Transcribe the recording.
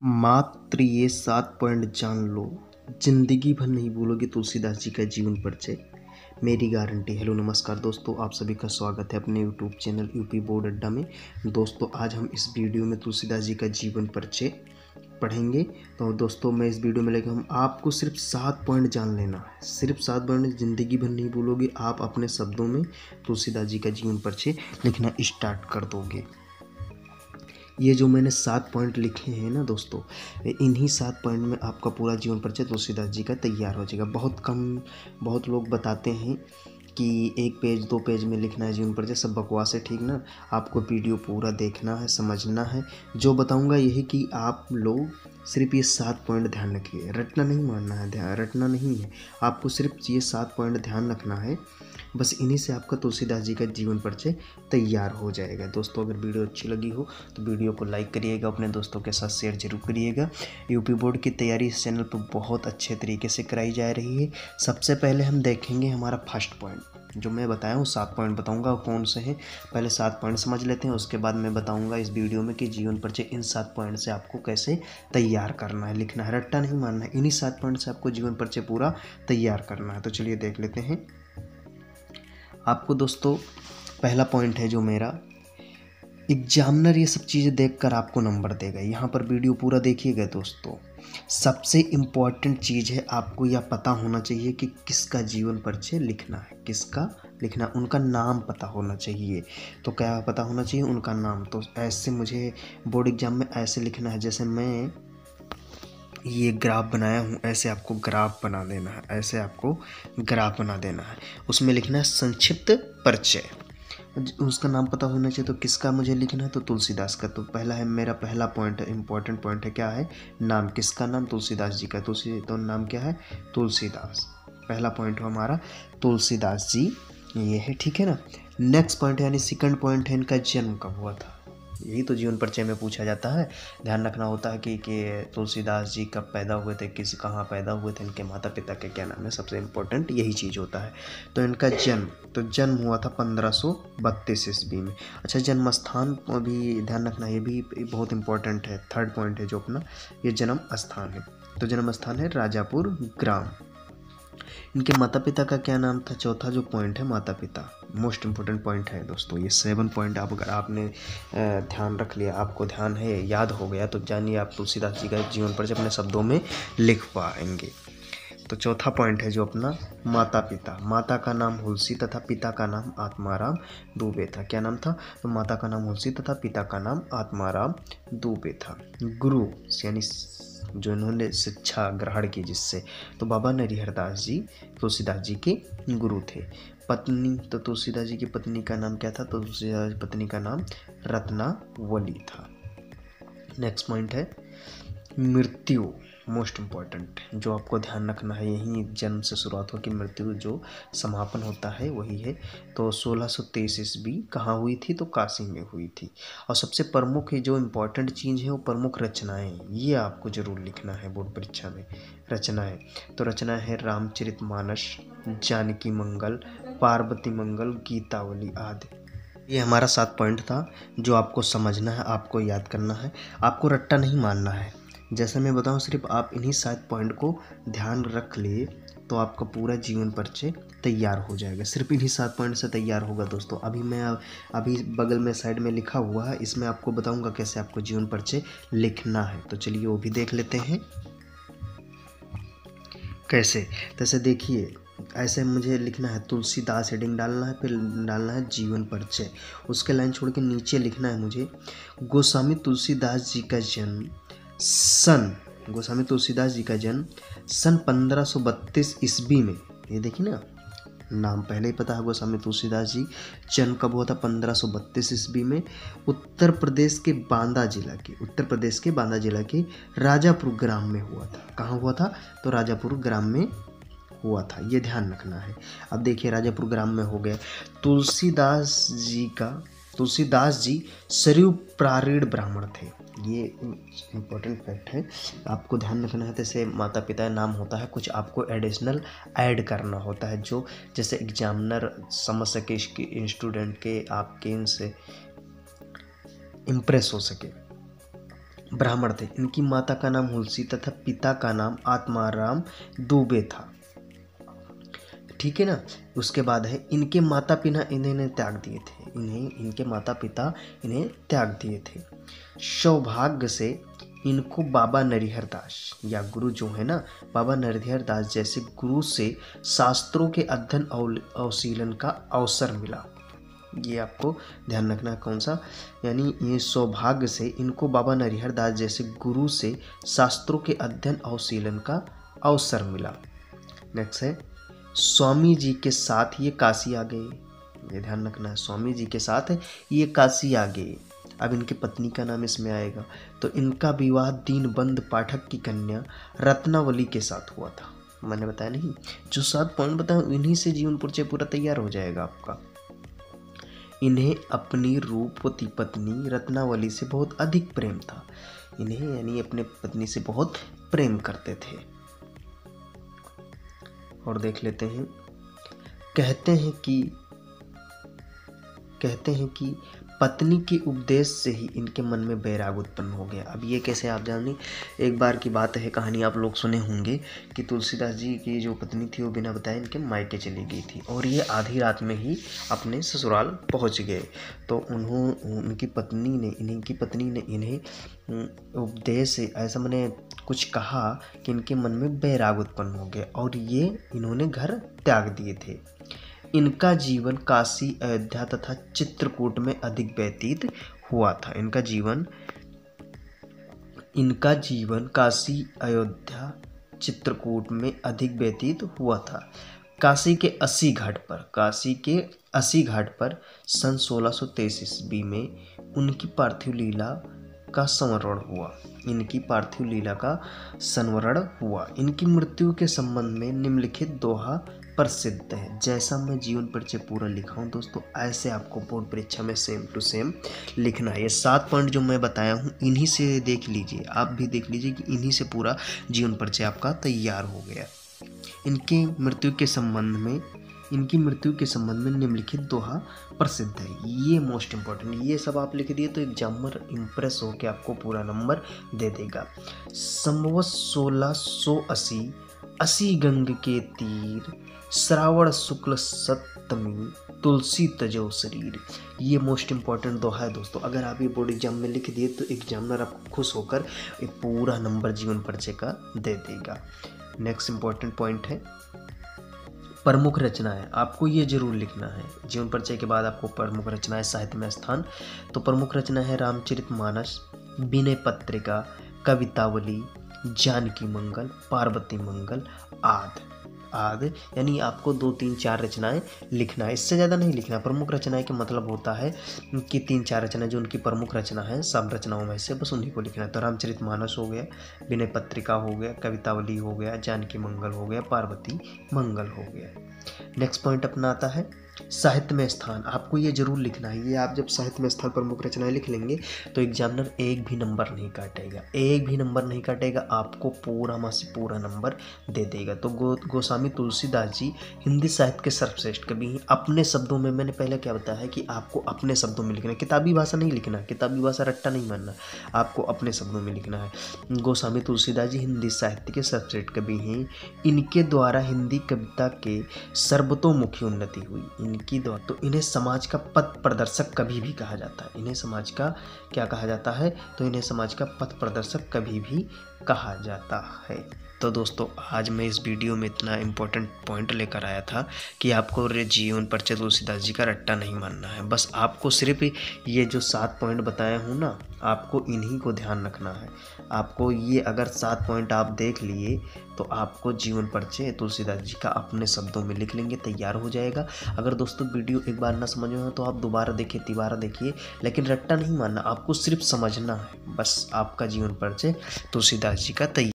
मात्र ये 7 पॉइंट जान लो, जिंदगी भर नहीं भूलोगे तुलसीदास जी का जीवन परिचय, मेरी गारंटी। हेलो नमस्कार दोस्तों, आप सभी का स्वागत है अपने यूट्यूब चैनल यूपी बोर्ड अड्डा में। दोस्तों आज हम इस वीडियो में तुलसीदास जी का जीवन परिचय पढ़ेंगे। तो दोस्तों मैं इस वीडियो में लेकर हम आपको सिर्फ 7 पॉइंट जान लेना है, सिर्फ 7 पॉइंट, ज़िंदगी भर नहीं भूलोगे। आप अपने शब्दों में तुलसीदास जी का जीवन परिचय लिखना स्टार्ट कर दोगे। ये जो मैंने 7 पॉइंट लिखे हैं ना दोस्तों, इन्हीं 7 पॉइंट में आपका पूरा जीवन परिचय तुलसीदास जी का तैयार हो जाएगा। बहुत लोग बताते हैं कि 1 पेज 2 पेज में लिखना है जीवन परिचय, सब बकवास है, ठीक ना। आपको वीडियो पूरा देखना है, समझना है। जो बताऊंगा यही कि आप लोग सिर्फ ये 7 पॉइंट ध्यान रखिए, रटना नहीं मारना है, ध्यान रटना नहीं है, आपको सिर्फ ये 7 पॉइंट ध्यान रखना है। बस इन्हीं से आपका तुलसीदास जी का जीवन परिचय तैयार हो जाएगा। दोस्तों अगर वीडियो अच्छी लगी हो तो वीडियो को लाइक करिएगा, अपने दोस्तों के साथ शेयर जरूर करिएगा। यूपी बोर्ड की तैयारी इस चैनल पर बहुत अच्छे तरीके से कराई जा रही है। सबसे पहले हम देखेंगे हमारा फर्स्ट पॉइंट, जो मैं बताया हूँ 7 पॉइंट बताऊंगा कौन से हैं। पहले 7 पॉइंट समझ लेते हैं, उसके बाद मैं बताऊंगा इस वीडियो में कि जीवन परिचय इन 7 पॉइंट से आपको कैसे तैयार करना है, लिखना है, रट्टा नहीं मारना है। इन्हीं 7 पॉइंट से आपको जीवन परिचय पूरा तैयार करना है। तो चलिए देख लेते हैं। आपको दोस्तों पहला पॉइंट है जो मेरा, एग्जामिनर ये सब चीज़ें देखकर आपको नंबर देगा। यहाँ पर वीडियो पूरा देखिएगा दोस्तों। सबसे इम्पॉर्टेंट चीज़ है, आपको यह पता होना चाहिए कि किसका जीवन परिचय लिखना है, किसका लिखना, उनका नाम पता होना चाहिए। तो क्या पता होना चाहिए? उनका नाम। तो ऐसे मुझे बोर्ड एग्जाम में ऐसे लिखना है, जैसे मैं ये ग्राफ बनाया हूँ, ऐसे आपको ग्राफ बना देना है, ऐसे आपको ग्राफ बना देना है। उसमें लिखना है संक्षिप्त परिचय, उसका नाम पता होना चाहिए। तो किसका मुझे लिखना है? तो तुलसीदास का। तो पहला है मेरा, पहला पॉइंट है, इंपॉर्टेंट पॉइंट है, क्या है? नाम। किसका नाम? तुलसीदास जी का। तो नाम क्या है? तुलसीदास। पहला पॉइंट हो हमारा तुलसीदास जी, ये है, ठीक है ना। नेक्स्ट पॉइंट यानी सेकंड पॉइंट है, इनका जन्म कब हुआ था। यही तो जीवन परिचय में पूछा जाता है, ध्यान रखना होता है कि तुलसीदास जी कब पैदा हुए थे, कहाँ पैदा हुए थे, इनके माता पिता के क्या नाम है, सबसे इम्पोर्टेंट यही चीज़ होता है। तो इनका जन्म, तो जन्म हुआ था 1532 ईस्वी में। अच्छा, जन्म स्थान भी ध्यान रखना, ये भी बहुत इंपॉर्टेंट है, थर्ड पॉइंट है जो अपना, ये जन्म स्थान है। तो जन्म स्थान है राजापुर ग्राम। इनके माता पिता का क्या नाम था? चौथा जो पॉइंट है, माता पिता, मोस्ट इम्पोर्टेंट पॉइंट है दोस्तों। ये 7 पॉइंट आप अगर आपने ध्यान रख लिया, आपको ध्यान है, याद हो गया, तो जानिए आप तुलसीदास जी का जीवन परिचय अपने शब्दों में लिख पाएंगे। तो चौथा पॉइंट है जो अपना, माता पिता। माता का नाम हुलसी तथा पिता का नाम आत्माराम दुबे था। क्या नाम था? तो माता का नाम हुलसी तथा पिता का नाम आत्माराम दुबे था। गुरु यानी जो इन्होंने शिक्षा ग्रहण की जिससे, तो बाबा नरिहरदास जी तुलसीदास जी के गुरु थे। पत्नी, तो तुलसीदास जी की पत्नी का नाम क्या था? तो तुलसीदास की पत्नी का नाम रत्नावली था। नेक्स्ट पॉइंट है मृत्यु, मोस्ट इम्पॉर्टेंट, जो आपको ध्यान रखना है। यहीं जन्म से शुरुआत हो कि मृत्यु जो समापन होता है वही है। तो 1623 ईस्वी कहाँ हुई थी? तो काशी में हुई थी। और सबसे प्रमुख जो इम्पोर्टेंट चीज़ है वो प्रमुख रचनाएं, ये आपको जरूर लिखना है बोर्ड परीक्षा में। रचनाएं, तो रचना है रामचरितमानस, जानकी मंगल, पार्वती मंगल, गीतावली आदि। ये हमारा 7 पॉइंट था जो आपको समझना है, आपको याद करना है, आपको रट्टा नहीं मारना है। जैसे मैं बताऊं, सिर्फ आप इन्हीं 7 पॉइंट को ध्यान रख लिए तो आपका पूरा जीवन परिचय तैयार हो जाएगा। सिर्फ इन्हीं 7 पॉइंट से तैयार होगा दोस्तों। अभी बगल में साइड में लिखा हुआ है, इसमें आपको बताऊंगा कैसे आपको जीवन परिचय लिखना है। तो चलिए वो भी देख लेते हैं कैसे। जैसे देखिए, ऐसे मुझे लिखना है, तुलसीदास हेडिंग डालना है, फिर डालना है जीवन परिचय, उसके लाइन छोड़ के नीचे लिखना है मुझे गोस्वामी तुलसीदास जी का जन्म सन, गोस्वामी तुलसीदास जी का जन्म सन 1532 ईस्वी में। ये देखिए ना, नाम पहले ही पता है गोस्वामी तुलसीदास जी। जन्म कब हुआ था? 1532 ईस्वी में, उत्तर प्रदेश के बांदा जिला के राजापुर ग्राम में हुआ था। कहाँ हुआ था? तो राजापुर ग्राम में हुआ था, ये ध्यान रखना है। अब देखिए, राजापुर ग्राम में हो गया। तुलसीदास जी सरयू प्रारीण ब्राह्मण थे, ये इम्पोर्टेंट फैक्ट है, आपको ध्यान रखना है। जैसे माता पिता का नाम होता है, कुछ आपको एडिशनल ऐड करना होता है, जो जैसे एग्जामिनर समझ सके, इसके स्टूडेंट के आपके इनसे इम्प्रेस हो सके। ब्राह्मण थे। इनकी माता का नाम हुलसी तथा पिता का नाम आत्माराम दुबे था। ठीक है ना। उसके बाद है इनके माता पिता इन्हें त्याग दिए थे। इनके माता पिता इन्हें त्याग दिए थे। सौभाग्य से इनको बाबा नरिहर दास या गुरु जो है ना, बाबा नरिहर दास जैसे गुरु से शास्त्रों के अध्ययन अवशीलन का अवसर मिला। ये आपको ध्यान रखना है कौन सा, यानी ये सौभाग्य से इनको बाबा नरिहर दास जैसे गुरु से शास्त्रों के अध्ययन अवशीलन का अवसर मिला। नेक्स्ट है स्वामी जी के साथ ये काशी आ गए। ये ध्यान रखना है, स्वामी जी के साथ ये काशी आ गए। अब इनके पत्नी का नाम इसमें आएगा। तो इनका विवाह दीनबंधु पाठक की कन्या रत्नावली के साथ हुआ था। मैंने बताया नहीं, जो 7 पॉइंट बताया इन्हीं से जीवन परिचय पूरा तैयार हो जाएगा आपका। इन्हें अपनी रूपवती पत्नी रत्नावली से बहुत अधिक प्रेम था। इन्हें यानी अपने पत्नी से बहुत प्रेम करते थे। और देख लेते हैं, कहते हैं कि पत्नी के उपदेश से ही इनके मन में बैराग उत्पन्न हो गया। अब ये कैसे आप जानिए, एक बार की बात है, कहानी आप लोग सुने होंगे कि तुलसीदास जी की जो पत्नी थी वो बिना बताए इनके मायके चली गई थी और ये आधी रात में ही अपने ससुराल पहुंच गए। तो इनकी पत्नी ने इन्हें उपदेश से ऐसा मैंने कुछ कहा कि इनके मन में बैराग उत्पन्न हो गया और ये इन्होंने घर त्याग दिए थे। इनका जीवन काशी, अयोध्या तथा चित्रकूट में अधिक व्यतीत हुआ था। इनका जीवन काशी, अयोध्या, चित्रकूट में अधिक व्यतीत हुआ था। काशी के 80 घाट पर सन 1623 ईस्वी में उनकी पार्थिव लीला का संवरण हुआ। इनकी मृत्यु के संबंध में निम्नलिखित दोहा प्रसिद्ध है। जैसा मैं जीवन परिचय पूरा लिखा हूँ दोस्तों, ऐसे आपको बोर्ड परीक्षा में सेम टू सेम लिखना है। ये 7 पॉइंट जो मैं बताया हूँ इन्हीं से देख लीजिए, आप भी देख लीजिए कि इन्हीं से पूरा जीवन परिचय आपका तैयार हो गया। इनकी मृत्यु के संबंध में निम्नलिखित दोहा प्रसिद्ध है। ये मोस्ट इम्पोर्टेंट, ये सब आप लिख दिए तो एग्जामिनर इम्प्रेस होकर आपको पूरा नंबर दे देगा। संवत 1680 80 गंग के तीर, श्रावण शुक्ल सप्तमी, तुलसी तजो शरीर। ये मोस्ट इम्पॉर्टेंट दोहा है दोस्तों। अगर आप ये बोर्ड एग्जाम में लिख दिए तो एग्जामिनर आपको खुश होकर ये पूरा नंबर जीवन परिचय का दे देगा। नेक्स्ट इम्पॉर्टेंट पॉइंट है प्रमुख रचनाएं। आपको ये जरूर लिखना है जीवन परिचय के बाद आपको प्रमुख रचनाएं साहित्य में स्थान। तो प्रमुख रचना है रामचरितमानस, विनय पत्रिका, कवितावली, जानकी मंगल, पार्वती मंगल आदि। यानी आपको 2, 3, 4 रचनाएं लिखना है, इससे ज़्यादा नहीं लिखना। प्रमुख रचनाएं का मतलब होता है कि 3-4 रचनाएं जो उनकी प्रमुख रचना है, सब रचनाओं में से बस उन्हीं को लिखना है। तो रामचरितमानस हो गया, विनय पत्रिका हो गया, कवितावली हो गया, जानकी मंगल हो गया, पार्वती मंगल हो गया। नेक्स्ट पॉइंट अपना आता है साहित्य में स्थान। आपको ये जरूर लिखना है। ये आप जब साहित्य में स्थान प्रमुख रचनाएं लिख लेंगे तो एग्जामिनर एक भी नंबर नहीं काटेगा, आपको पूरा में से पूरा नंबर दे देगा। तो गोस्वामी तुलसीदास जी हिंदी साहित्य के सर्वश्रेष्ठ कवि हैं। अपने शब्दों में, मैंने पहले क्या बताया है कि आपको अपने शब्दों में लिखना है, किताबी भाषा नहीं लिखना, किताबी भाषा रट्टा नहीं मानना, आपको अपने शब्दों में लिखना है। गोस्वामी तुलसीदास जी हिंदी साहित्य के सर्वश्रेष्ठ कवि हैं। इनके द्वारा हिंदी कविता के सर्वतोमुखी उन्नति हुई। तो इन्हें समाज का पथ प्रदर्शक कवि भी कहा जाता है। इन्हें समाज का क्या कहा जाता है? तो इन्हें समाज का पथ प्रदर्शक कवि भी कहा जाता है। तो दोस्तों आज मैं इस वीडियो में इतना इम्पोर्टेंट पॉइंट लेकर आया था कि आपको जीवन परिचय तुलसीदास जी का रट्टा नहीं मानना है। बस आपको सिर्फ ये जो 7 पॉइंट बताया हूँ ना, आपको इन्हीं को ध्यान रखना है। आपको ये अगर 7 पॉइंट आप देख लिए तो आपको जीवन परिचय तुलसीदास जी का अपने शब्दों में लिख लेंगे, तैयार हो जाएगा। अगर दोस्तों वीडियो एक बार ना समझ में हो तो आप दोबारा देखिए, तिबारा देखिए, लेकिन रट्टा नहीं मानना, आपको सिर्फ समझना है। बस आपका जीवन परिचय तुलसीदास जी का तैयार।